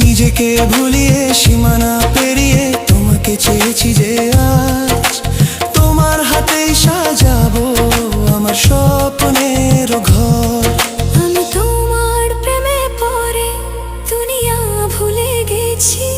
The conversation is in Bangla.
নিজেকে ভুলিয়ে সীমানা পেরিয়ে তোমাকে চেয়েছি যে আজ তোমার হাতেই সাজাবো আমার স্বপ্নের ঘর। আমি তোমার প্রেমে পড়ে দুনিয়া ভুলে গেছি।